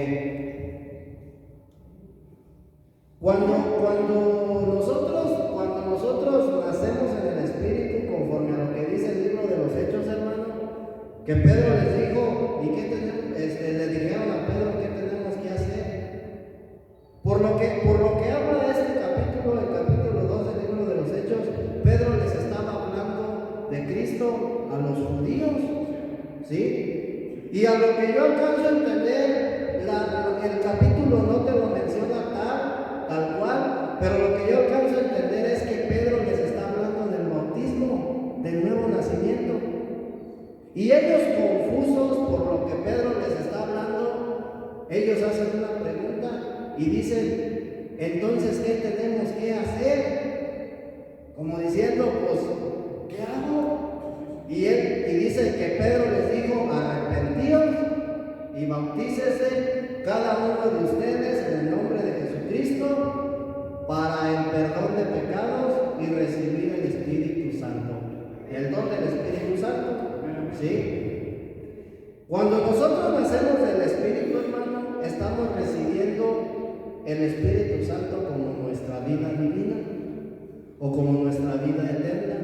Cuando nosotros nacemos en el espíritu, conforme a lo que dice el libro de los Hechos, hermano, que Pedro les dijo: ¿y qué tenemos? Le dijeron a Pedro: ¿qué tenemos que hacer? Por lo que habla de este capítulo, el capítulo 2 del libro de los Hechos, Pedro les estaba hablando de Cristo a los judíos, ¿sí? Y a lo que yo alcanzo a entender, el capítulo no te lo menciona tal cual, pero lo que yo alcanzo a entender es que Pedro les está hablando del bautismo, del nuevo nacimiento. Y ellos, confusos por lo que Pedro les está hablando, ellos hacen una pregunta y dicen: entonces, ¿qué tenemos que hacer? Como diciendo: pues, ¿qué hago? Y dice que Pedro les dijo: arrepentíos y bautícese cada uno de ustedes en el nombre de Jesucristo para el perdón de pecados y recibir el Espíritu Santo. El don del Espíritu Santo. ¿Sí? Cuando nosotros nacemos del Espíritu, hermano, estamos recibiendo el Espíritu Santo como nuestra vida divina o como nuestra vida eterna.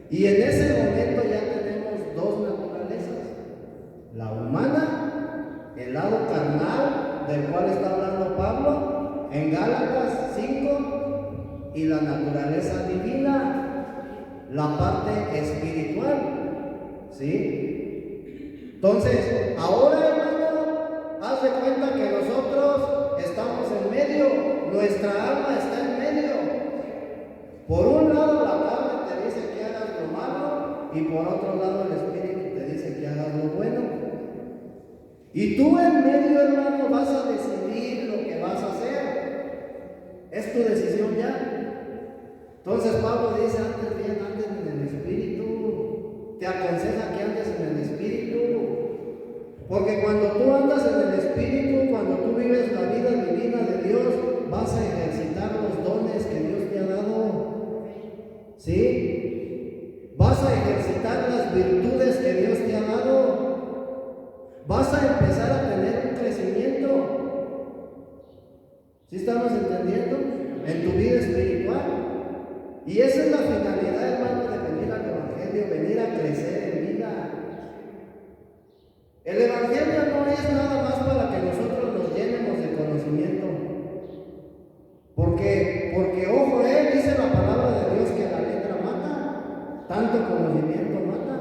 Y en ese momento ya tenemos dos naturalezas: la humana, el lado carnal, del cual está hablando Pablo en Gálatas 5, y la naturaleza divina, la parte espiritual. ¿Sí? Entonces, ahora, hermano, haz de cuenta que nosotros estamos en medio, nuestra alma está en medio. Por un lado la carne te dice que hagas lo malo, y por otro lado el espíritu te dice que hagas lo bueno. Y tú en medio, hermano, vas a decidir lo que vas a hacer. Es tu decisión ya. Entonces Pablo dice: antes bien, anden en el espíritu. Te aconseja que andes en el espíritu. Porque cuando tú andas en el espíritu, cuando tú vives la vida divina de Dios, vas a ejercitar los dones que Dios te ha dado. ¿Sí? vas a empezar a tener un crecimiento. ¿Sí estamos entendiendo? En tu vida espiritual. Y esa es la finalidad, hermano, de venir al Evangelio, venir a crecer en vida. El Evangelio no es nada más para que nosotros nos llenemos de conocimiento. Porque ojo, dice la palabra de Dios que la letra mata, tanto conocimiento mata,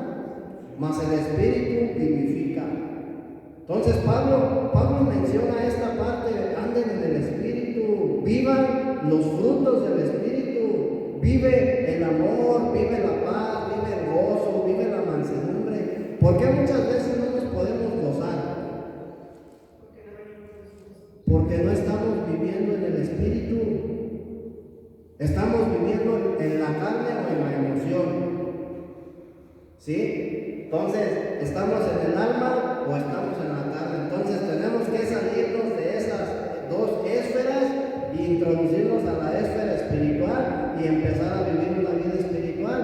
mas el Espíritu vivifica. Entonces Pablo menciona esta parte: anden en el Espíritu, vivan los frutos del Espíritu, vive el amor, vive la paz, vive el gozo, vive la mansedumbre. ¿Por qué muchas veces no nos podemos gozar? Porque no estamos viviendo en el Espíritu, estamos viviendo en la carne o en la emoción. ¿Sí? Entonces, ¿estamos en el alma o estamos en la carne? Entonces tenemos que salirnos de esas dos esferas e introducirnos a la esfera espiritual y empezar a vivir una vida espiritual.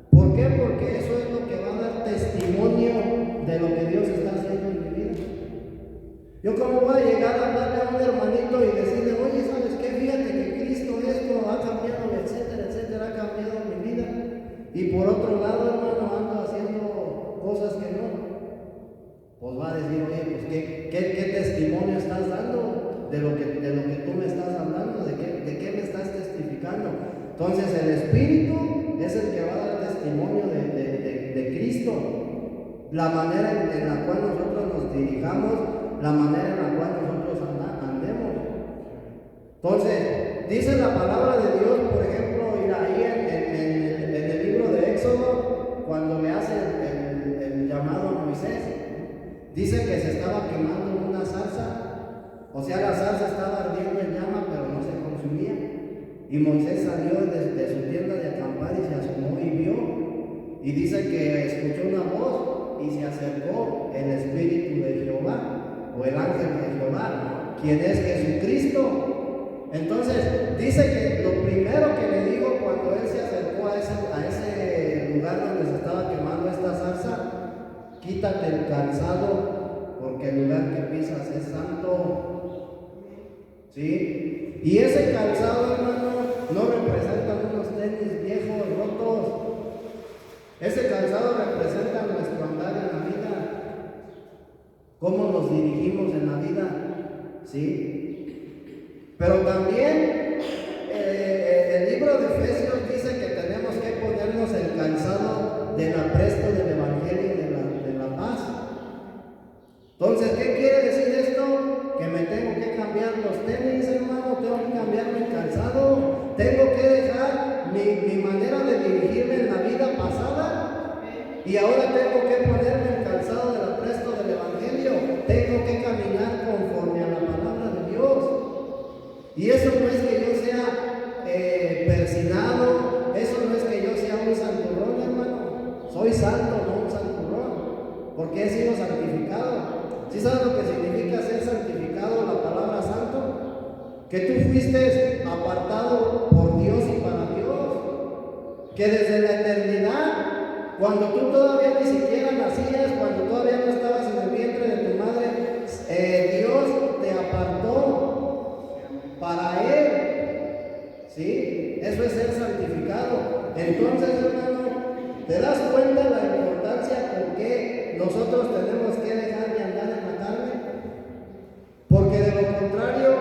¿Por qué? Porque eso es lo que va a dar testimonio de lo que Dios está haciendo en mi vida. Yo cómo voy a llegar a hablarle a un hermanito y decirle: oye, ¿sabes qué? Fíjate que Cristo esto ha cambiado, etcétera, etcétera, ha cambiado mi vida. Y por otro lado, hermano, ando haciendo cosas que no. Pues va a decir: oye, pues ¿qué testimonio estás dando de lo que tú me estás hablando? ¿De qué me estás testificando? Entonces el Espíritu es el que va a dar testimonio de Cristo. La manera en la cual nosotros nos dirijamos, la manera en la cual nosotros andemos. Entonces, dice la palabra de Dios, por ejemplo, ir ahí en el libro de Éxodo, cuando le hace el llamado a Moisés, dice que se estaba quemando una zarza. O sea, la zarza estaba ardiendo en llama, pero no se consumía. Y Moisés salió de su tienda de acampar y se asomó y vio. Y dice que escuchó una voz y se acercó el Espíritu de Jehová, o el ángel de Jehová, quien es Jesucristo. Entonces, dice que lo primero que le dijo cuando él se acercó a ese lugar donde se estaba quemando esta zarza: quítate el calzado, porque el lugar que pisas es santo. ¿Sí? Y ese calzado, hermano, no representa unos tenis viejos, rotos. Ese calzado representa nuestro andar en la vida, cómo nos dirigimos en la vida. ¿Sí? Pero también el libro de Efesios dice que tenemos que ponernos el calzado del apresto del Evangelio de la paz. Entonces, ¿qué quiere decir esto? Que me tengo que cambiar los tenis, hermano, tengo que cambiar mi calzado, tengo que dejar mi manera de dirigirme en la vida pasada, y ahora tengo que ponerme el calzado del apresto del Evangelio, tengo que caminar conforme a la palabra de Dios. Y eso no es que yo sea persinado, eso no es que yo sea un santurrón, hermano. Soy santo, no un santurrón, porque he sido santificado. ¿Sí sabes lo que significa ser santificado, la palabra santo? Que tú fuiste apartado por Dios y para Dios. Que desde la eternidad, cuando tú todavía ni siquiera nacías, cuando todavía no estabas en el vientre de tu madre, Dios te apartó para Él. ¿Sí? Eso es ser santificado. Entonces, hermano, ¿te das cuenta de la importancia por qué nosotros tenemos que dejar de andar en la carne? Porque de lo contrario,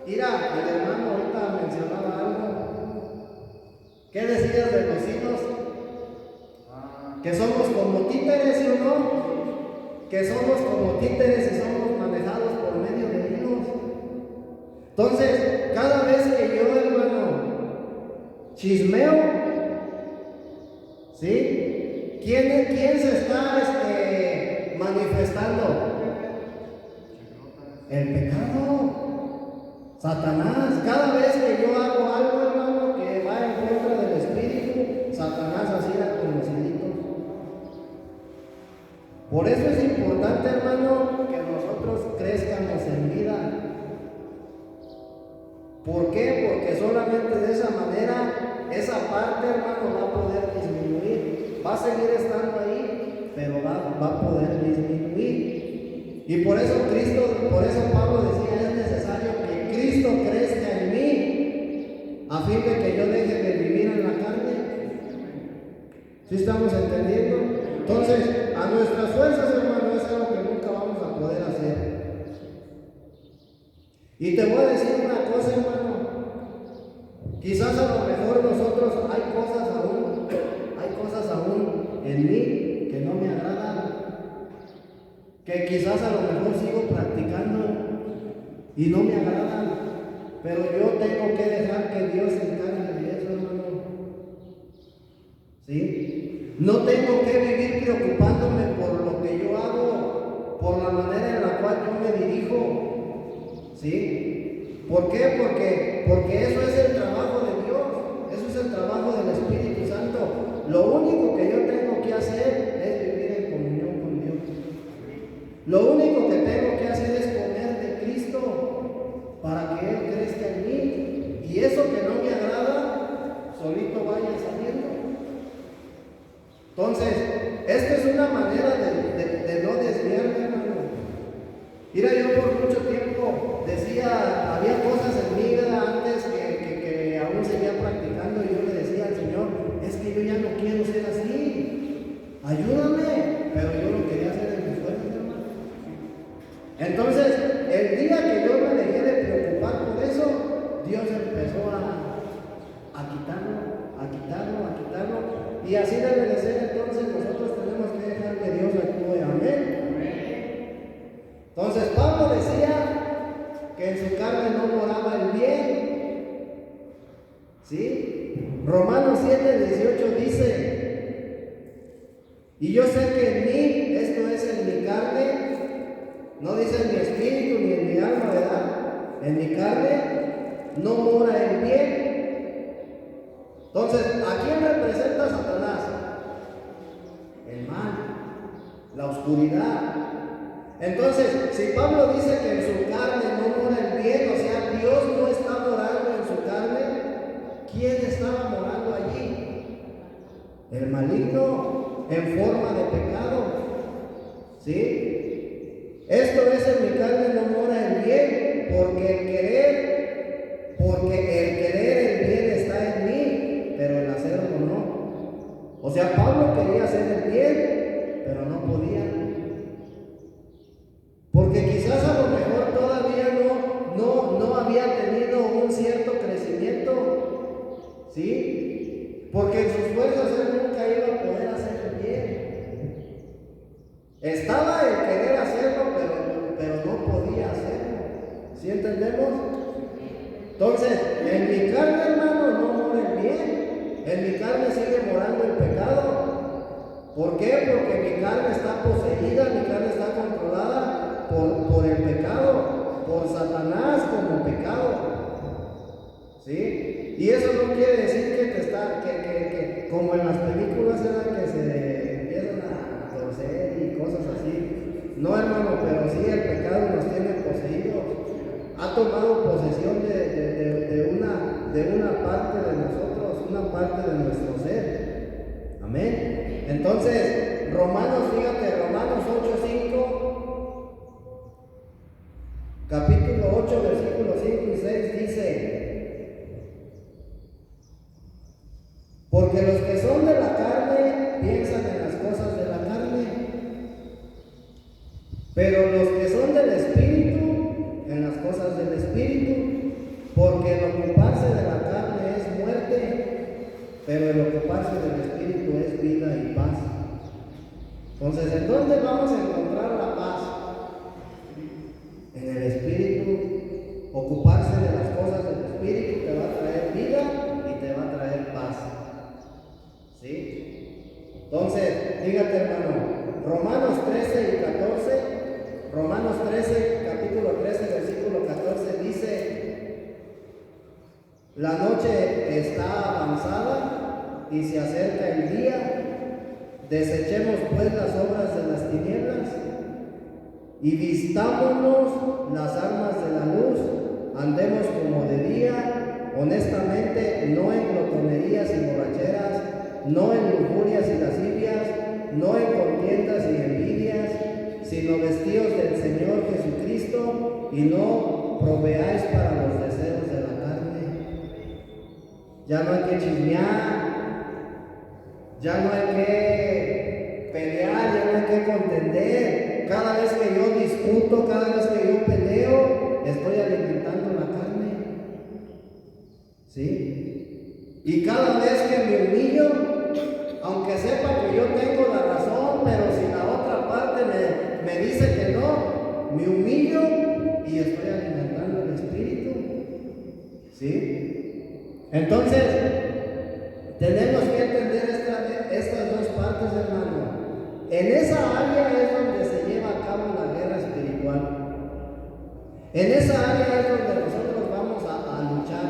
mira, el hermano ahorita mencionaba algo. ¿Qué decías de los hijos? Que somos como títeres, ¿sí o no? Que somos como títeres y somos manejados por medio de hilos. Entonces, cada vez que yo, hermano, chismeo, ¿sí? ¿Quién se está manifestando? El pecado, Satanás. Cada vez que yo hago algo, hermano, que va en contra del Espíritu, Satanás así era conocidito. Por eso es importante, hermano, que nosotros crezcamos en vida. ¿Por qué? Porque solamente de esa manera, esa parte, hermano, va a poder disminuir, va a seguir estando ahí, pero va a poder disminuir. Y por eso Pablo decía, es necesario que Cristo crezca en mí, a fin de que yo deje de vivir en la carne. ¿Sí estamos entendiendo? Entonces, a nuestras fuerzas, hermano, es algo que nunca vamos a poder hacer. Y te voy a decir una cosa, hermano. Quizás a lo mejor nosotros hay cosas aún en mí que no me agradan, que quizás a lo mejor sigo practicando y no me agradan, pero yo tengo que dejar que Dios se encargue de eso, hermano. ¿Sí? No tengo que vivir preocupándome por lo que yo hago, por la manera en la cual yo me dirijo. ¿Sí? ¿Por qué? Porque eso es el trabajo de Dios, eso es el trabajo del Espíritu Santo. Lo único que yo tengo que hacer es vivir en comunión con Dios. Lo único que tengo que hacer es comer de Cristo para que Él crezca en mí. Y eso que no me agrada, solito vaya saliendo. Entonces, esta es una manera de no desviarme, hermano. Mira, yo por mucho tiempo decía, había cosas en mi vida antes que aún seguía practicando, y yo le decía al Señor, es que yo ya no quiero ser así, ayúdame, pero yo lo quería hacer en mis fuerzas, hermano. Entonces, el día que yo me dejé de preocupar por eso, Dios empezó a quitarlo, y así debe de ser. Entonces nosotros tenemos que dejar que Dios actúe. Amén. Entonces Pablo decía que en su carne no moraba el bien. ¿Sí? Romanos 7:18 dice, y yo sé que en mí, esto es en mi carne, no dice en mi espíritu ni en mi alma, ¿verdad? En mi carne no mora el bien. Entonces, ¿a quién representa Satanás? El mal, la oscuridad. Entonces, si Pablo dice que en su carne no mora el bien, o sea, Dios no está morando en su carne, ¿quién estaba morando allí? El maligno en forma de pecado. ¿Sí? Esto es, en mi carne no mora el bien, porque el querer el bien está en mí, pero el hacerlo no. O sea, Pablo quería hacer el bien, pero no podía. Porque quizás a lo mejor todavía no había tenido un cierto crecimiento, ¿sí? Porque en sus fuerzas él nunca iba a poder hacer el bien. Estaba el querer hacerlo, pero no podía hacerlo. ¿Sí entendemos? Entonces, en mi carne, hermano, no mora el bien. En mi carne sigue morando el pecado. ¿Por qué? Porque mi carne está poseída, mi carne está controlada por el pecado, por Satanás como pecado. ¿Sí? Y eso no quiere decir que como en las películas eran que se empiezan a torcer y cosas así. No, hermano, pero sí el pecado nos tiene poseídos. Ha tomado posesión de una parte de nosotros, una parte de nuestro ser. Amén. Entonces, Romanos 8:5, capítulo 8, versículos 5 y 6 dice, porque los que son de la carne piensan en las cosas de la carne, pero los que son del Espíritu, en las cosas del Espíritu, porque el ocuparse de la carne es muerte, pero el ocuparse del Espíritu es vida y paz. Entonces, ¿en dónde vamos a encontrar la paz? En el Espíritu. Ocuparse de las cosas del Espíritu te va a traer vida y te va a traer paz. ¿Sí? Entonces, fíjate, hermano, Romanos 13 y 14, Romanos 13, capítulo 13, versículo 14 dice, la noche está avanzada y se acerca el día, desechemos pues las obras de las tinieblas y vistámonos las armas de la luz, andemos como de día, honestamente, no en glotonerías y borracheras, no en lujurias y lascivias, no en contiendas y envidias, sino vestidos del Señor Jesucristo y no proveáis para los deseos de la carne. Ya no hay que chismear, ya no hay que pelear, ya no hay que contender. Cada vez que yo discuto, cada vez que yo peleo, estoy alimentando la carne. ¿Sí? Y cada vez que me humillo, aunque sepa que yo tengo la razón, pero si la otra parte me dice que no, me humillo y estoy alimentando el espíritu. ¿Sí? Entonces, tenemos que entender estas dos partes, hermano. En esa área es donde se lleva a cabo la guerra espiritual. En esa área es donde nosotros vamos a luchar,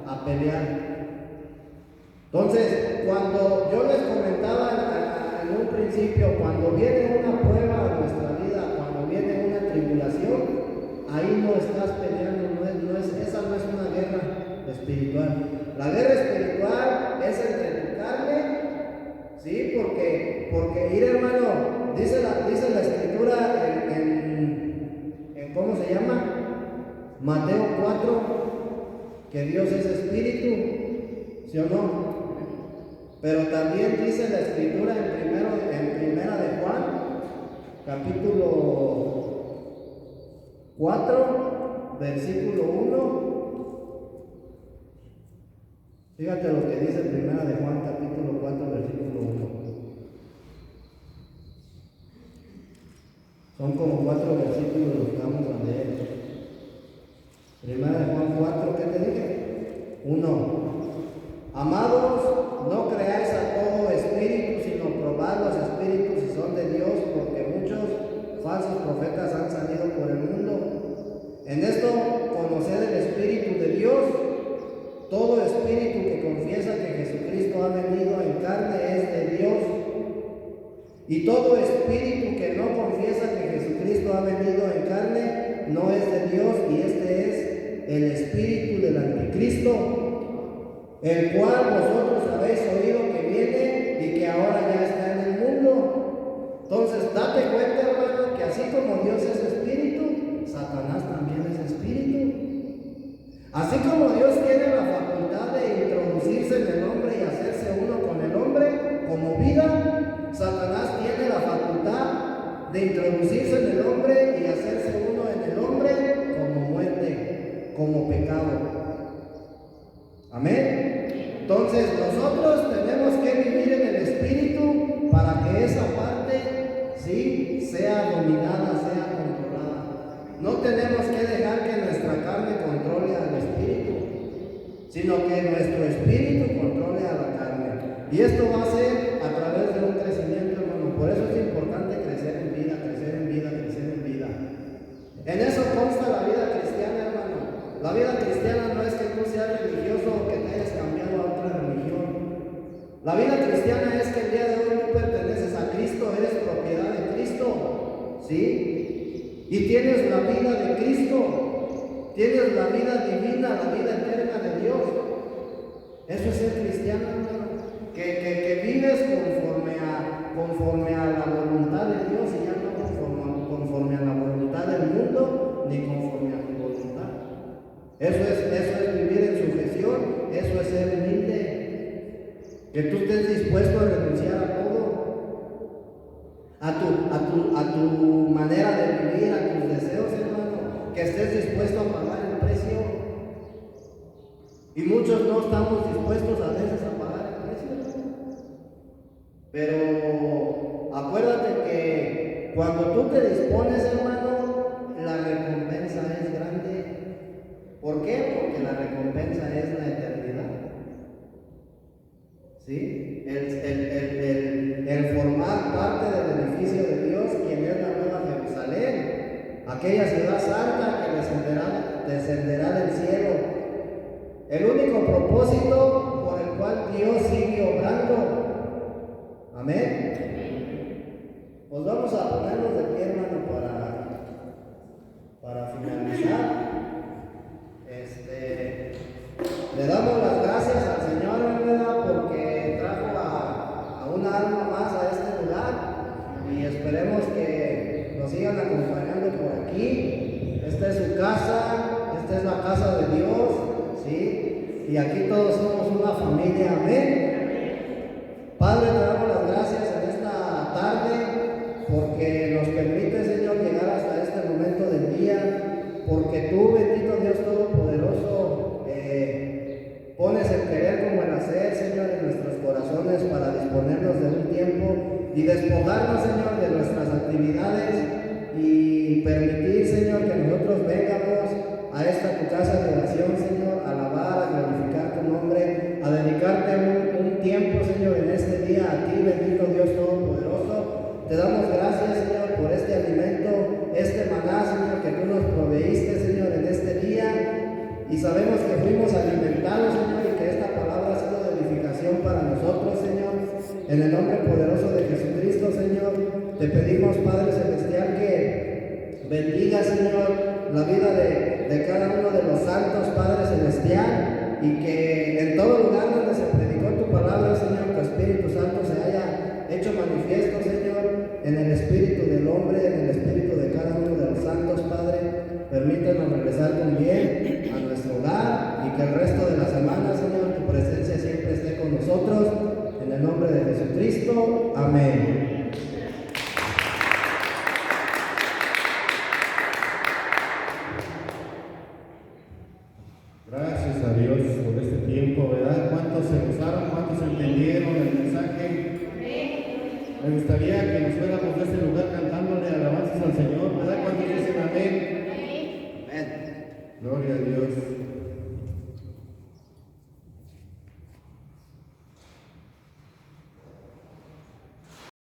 a pelear. Entonces, cuando yo les comentaba en un principio, cuando viene una prueba a nuestra vida, cuando viene una tribulación, ahí no estás peleando, esa no es una guerra espiritual. La guerra espiritual es entre tu carne, ¿sí? Porque ir, hermano, dice la escritura en ¿cómo se llama? Mateo 4, que Dios es espíritu, ¿sí o no? Pero también dice la escritura en primera de Juan, capítulo 4, versículo 1. Fíjate lo que dice primera de Juan, capítulo 4, versículo 1. Son como 4 versículos los que vamos a leer. Primera de Juan 4, ¿qué te dije? 1. Amados, no creáis a todo espíritu, sino probad los espíritus si son de Dios, porque muchos falsos profetas han salido por el mundo. En esto conoced el Espíritu de Dios. Todo espíritu que confiesa que Jesucristo ha venido en carne es de Dios. Y todo espíritu que no confiesa que Jesucristo ha venido en carne no es de Dios, y este es el espíritu del anticristo, el cual vosotros habéis oído que viene y que ahora ya está en el mundo. Entonces, date cuenta, hermano, que así como Dios es espíritu, Satanás también es espíritu. Así como Dios tiene la facultad de introducirse en el hombre y hacerse uno con el hombre como vida, Satanás tiene la facultad de introducirse en el hombre y hacerse uno en el hombre como muerte, como pecado. Amén. Entonces nosotros tenemos que vivir en el espíritu para que esa parte sí sea dominada, sea controlada. No tenemos que dejar que nuestra carne controle al espíritu, sino que nuestro espíritu controle a la carne. Y esto va a ser a través de un crecimiento, hermano. Por eso es importante crecer en vida, crecer en vida, crecer en vida. En eso consta la vida cristiana, hermano. La vida cristiana no es que tú seas religioso o que te hayas cambiado a otra religión. La vida cristiana es que el día de hoy tú perteneces a Cristo, eres propiedad de Cristo, ¿sí? Y tienes la vida de Cristo, tienes la vida divina, la vida eterna de Dios. Eso es ser cristiano, hermano. Que vives conforme a la voluntad de Dios y ya no conforme a la voluntad del mundo ni conforme a tu voluntad. Eso es vivir en sujeción, eso es ser humilde. Que tú estés dispuesto a renunciar a todo, a tu manera de vivir, a tus deseos, hermano. Que estés dispuesto a pagar el precio. Y muchos no estamos dispuestos a veces a pagar el precio. Pero acuérdate que cuando tú te dispones, hermano, la recompensa es grande. ¿Por qué? Porque la recompensa es la eternidad. ¿Sí? El formar parte del beneficio de Dios, quien es la nueva Jerusalén, aquella ciudad santa que descenderá del cielo. El único propósito por el cual Dios sigue obrando. Amén. Pues vamos a ponernos de pie, hermano, para finalizar. Le damos las gracias al Señor, ¿verdad? Porque trajo a una alma más a este lugar. y aquí todos somos una familia, amén. Padre, te damos las gracias en esta tarde porque nos permite, Señor, llegar hasta este momento del día, porque tú, bendito Dios Todopoderoso, pones el querer como el hacer, Señor, en nuestros corazones para disponernos de un tiempo y despojarnos, Señor, de nuestras actividades y permitir, Señor, que nosotros vengamos a esta tu casa de oración, Señor, a alabar, a glorificar tu nombre, a dedicarte un tiempo, Señor, en este día a ti, bendito Dios Todopoderoso. Te damos gracias, Señor, por este alimento, este maná, Señor, que tú nos proveíste, Señor, en este día. Y sabemos que fuimos alimentados, Señor, y que esta palabra ha sido de edificación para nosotros, Señor. En el nombre poderoso de Jesucristo, Señor, te pedimos, Padre Celestial, que bendiga, Señor, la vida de cada uno de los santos, Padre Celestial, y que en todo lugar donde se predicó tu palabra, Señor, tu Espíritu Santo se haya hecho manifiesto, Señor, en el espíritu del hombre, en el espíritu de cada uno de los santos, Padre. Permítanos regresar con bien a nuestro hogar y que el resto de la semana, Señor, tu presencia siempre esté con nosotros. En el nombre de Jesucristo, amén. Gracias a Dios por este tiempo, ¿verdad? ¿Cuántos se gozaron? ¿Cuántos entendieron el mensaje? Me gustaría que nos fuéramos de este lugar cantándole alabanzas al Señor, ¿verdad? ¿Cuántos dicen amén? Amén. Gloria a Dios.